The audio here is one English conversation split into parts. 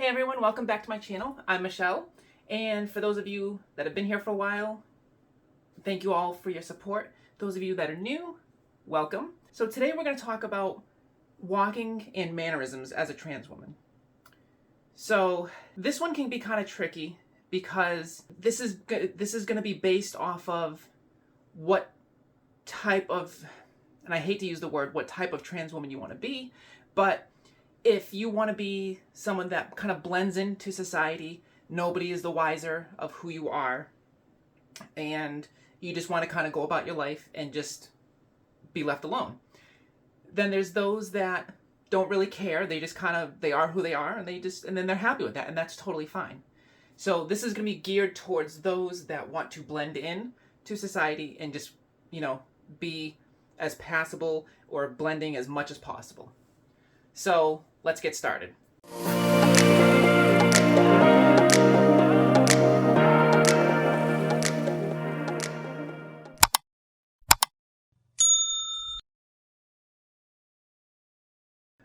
Hey everyone, welcome back to my channel. I'm Michelle, and for those of you that have been here for a while, thank you all for your support. Those of you that are new, welcome. So today we're going to talk about walking and mannerisms as a trans woman. So this one can be kind of tricky because this is going to be based off of what type of, and I hate to use the word, what type of trans woman you want to be, but if you want to be someone that kind of blends into society, nobody is the wiser of who you are, and you just want to kind of go about your life and just be left alone. Then there's those that don't really care. They just kind of, they are who they are, and then they're happy with that, and that's totally fine. So this is going to be geared towards those that want to blend in to society and just, be as passable or blending as much as possible. So let's get started.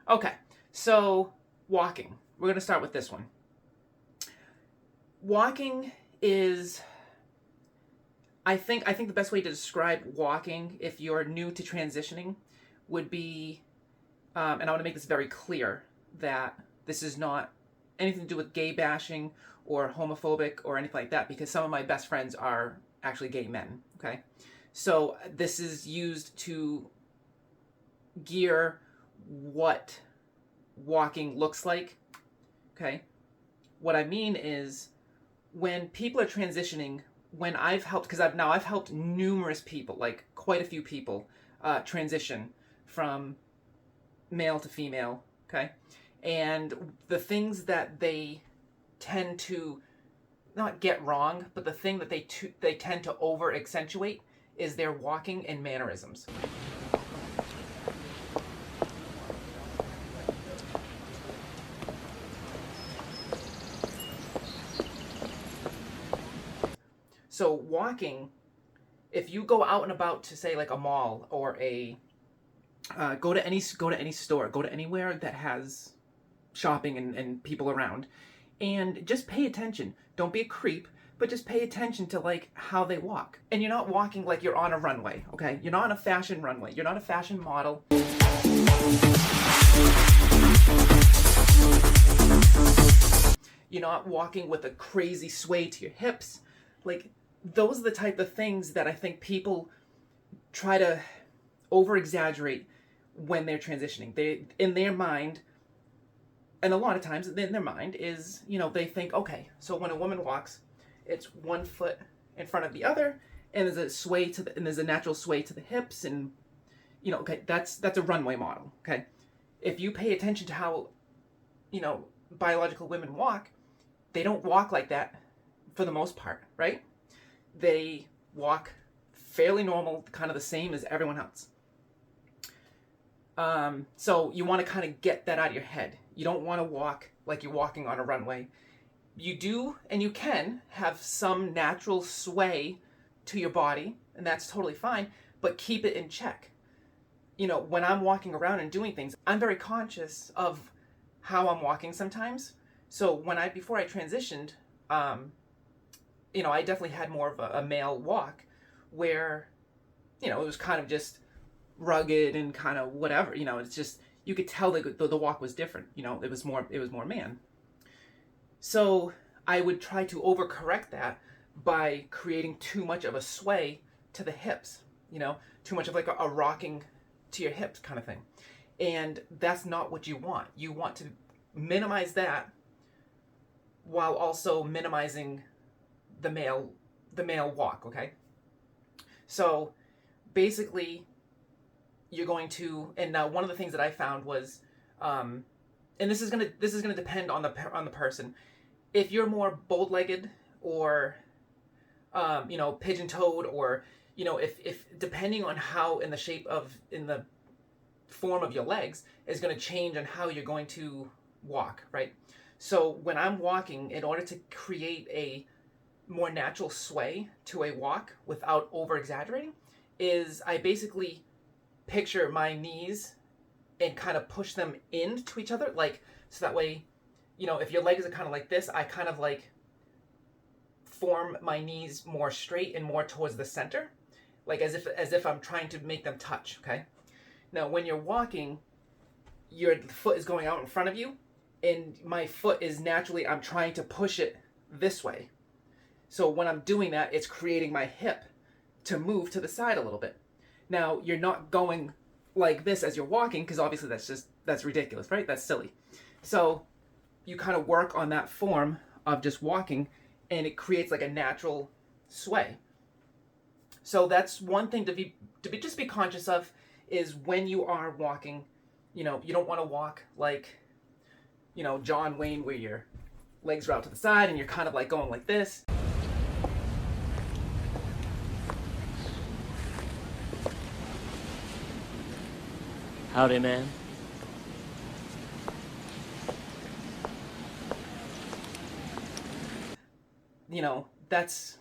Okay, so walking. We're going to start with this one. Walking is, I think the best way to describe walking, if you're new to transitioning, would be, and I want to make this very clear, that this is not anything to do with gay bashing or homophobic or anything like that, because some of my best friends are actually gay men, okay? So this is used to gear what walking looks like, okay? What I mean is, when people are transitioning, when I've helped, because I've helped numerous people, like quite a few people, transition from male to female, okay? And the things that they tend to not get wrong, but the thing that they tend to over accentuate is their walking and mannerisms. So walking, if you go out and about to, say, like a mall or a go to any store, go to anywhere that has shopping and people around, and just pay attention. Don't be a creep, but just pay attention to like how they walk. And you're not walking like you're on a runway, okay? You're not on a fashion runway. You're not a fashion model. You're not walking with a crazy sway to your hips. Like, those are the type of things that I think people try to over exaggerate when they're transitioning. They, in their mind, and a lot of times in their mind is, they think, okay, so when a woman walks, it's one foot in front of the other, and there's a sway and there's a natural sway to the hips, and okay, that's a runway model. Okay, if you pay attention to how biological women walk, they don't walk like that for the most part, right? They walk fairly normal, kind of the same as everyone else. So you want to kind of get that out of your head. You don't want to walk like you're walking on a runway. You do, and you can have some natural sway to your body, and that's totally fine, but keep it in check. When I'm walking around and doing things, I'm very conscious of how I'm walking sometimes. So before I transitioned, I definitely had more of a male walk where, it was kind of just rugged and kind of whatever, it's just, you could tell the walk was different, it was more man. So I would try to overcorrect that by creating too much of a sway to the hips, too much of like a rocking to your hips kind of thing. And that's not what you want. You want to minimize that while also minimizing the male walk, okay? So basically, you're going to, and now one of the things that I found was, and this is gonna depend on the person. If you're more bold-legged or, pigeon-toed, or if depending on how in the form of your legs is going to change on how you're going to walk, right? So when I'm walking, in order to create a more natural sway to a walk without over-exaggerating, is I basically picture my knees and kind of push them into each other, like, so that way, if your legs are kind of like this, I kind of like form my knees more straight and more towards the center, like as if I'm trying to make them touch, okay? Now, when you're walking, your foot is going out in front of you, and my foot is naturally, I'm trying to push it this way. So when I'm doing that, it's creating my hip to move to the side a little bit. Now, you're not going like this as you're walking, because obviously that's ridiculous, right? That's silly. So you kind of work on that form of just walking, and it creates like a natural sway. So that's one thing to just be conscious of, is when you are walking, you don't want to walk like, John Wayne, where your legs are out to the side and you're kind of like going like this. Howdy, man. That's,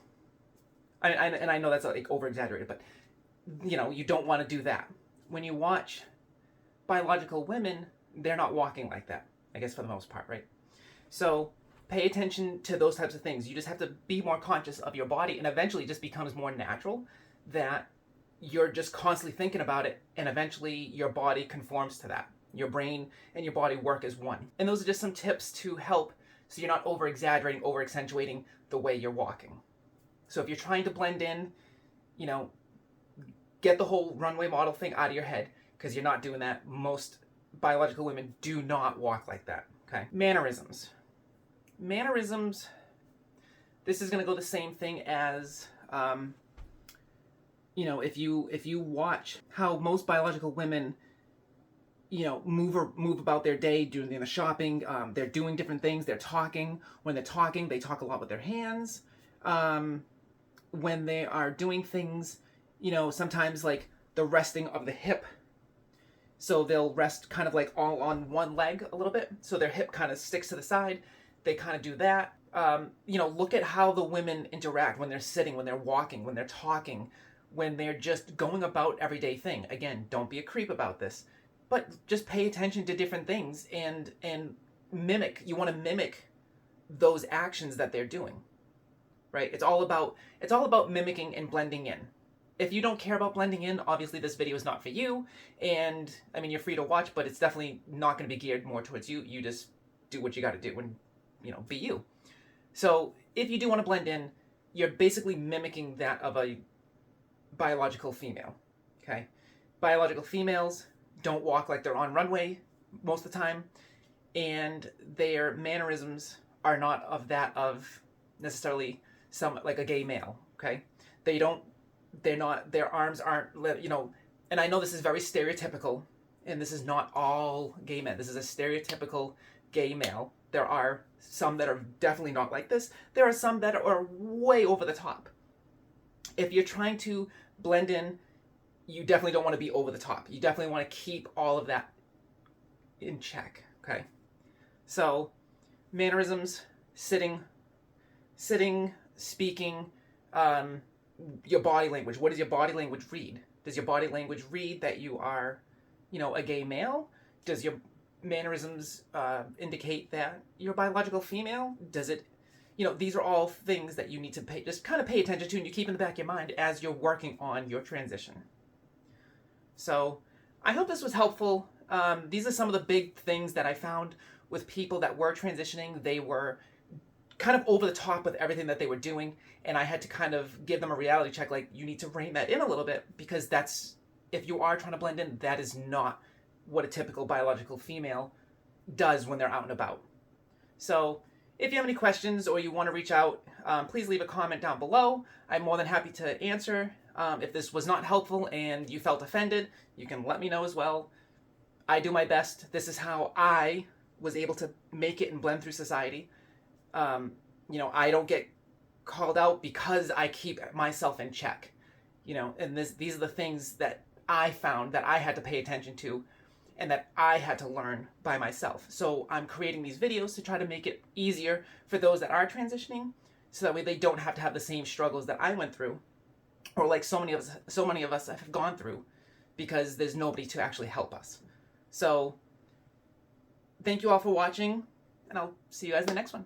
and I know that's like over exaggerated, but you don't want to do that. When you watch biological women, they're not walking like that, I guess, for the most part, right? So pay attention to those types of things. You just have to be more conscious of your body, and eventually it just becomes more natural that you're just constantly thinking about it, and eventually your body conforms to that. Your brain and your body work as one. And those are just some tips to help so you're not over exaggerating, over accentuating the way you're walking. So if you're trying to blend in, get the whole runway model thing out of your head, because you're not doing that. Most biological women do not walk like that, okay? Mannerisms. Mannerisms, this is going to go the same thing as, if you watch how most biological women, move about their day, doing the shopping, they're doing different things, they're talking. When they're talking, they talk a lot with their hands. When they are doing things, sometimes like the resting of the hip. So they'll rest kind of like all on one leg a little bit. So their hip kind of sticks to the side. They kind of do that. Look at how the women interact when they're sitting, when they're walking, when they're talking, when they're just going about everyday thing. Again, don't be a creep about this, but just pay attention to different things and mimic. You want to mimic those actions that they're doing, right? It's all about mimicking and blending in. If you don't care about blending in, obviously this video is not for you. And I mean, you're free to watch, but it's definitely not going to be geared more towards you. You just do what you got to do and, be you. So if you do want to blend in, you're basically mimicking that of a biological female, okay? Biological females don't walk like they're on runway most of the time, and their mannerisms are not of necessarily like a gay male, okay? Their arms aren't, and I know this is very stereotypical, and this is not all gay men. This is a stereotypical gay male. There are some that are definitely not like this. There are some that are way over the top. If you're trying to blend in, you definitely don't want to be over the top. You definitely want to keep all of that in check, okay? So, mannerisms, sitting, speaking, your body language. What does your body language read? Does your body language read that you are, a gay male? Does your mannerisms indicate that you're a biological female? Does it, these are all things that you need to just kind of pay attention to, and you keep in the back of your mind as you're working on your transition. So I hope this was helpful. These are some of the big things that I found with people that were transitioning. They were kind of over the top with everything that they were doing, and I had to kind of give them a reality check, like, you need to rein that in a little bit, because if you are trying to blend in, that is not what a typical biological female does when they're out and about. So if you have any questions or you want to reach out, please leave a comment down below. I'm more than happy to answer. If this was not helpful and you felt offended, you can let me know as well. I do my best. This is how I was able to make it and blend through society. I don't get called out because I keep myself in check, and these are the things that I found that I had to pay attention to and that I had to learn by myself. So I'm creating these videos to try to make it easier for those that are transitioning, so that way they don't have to have the same struggles that I went through, or like so many of us have gone through, because there's nobody to actually help us. So thank you all for watching. and I'll see you guys in the next one.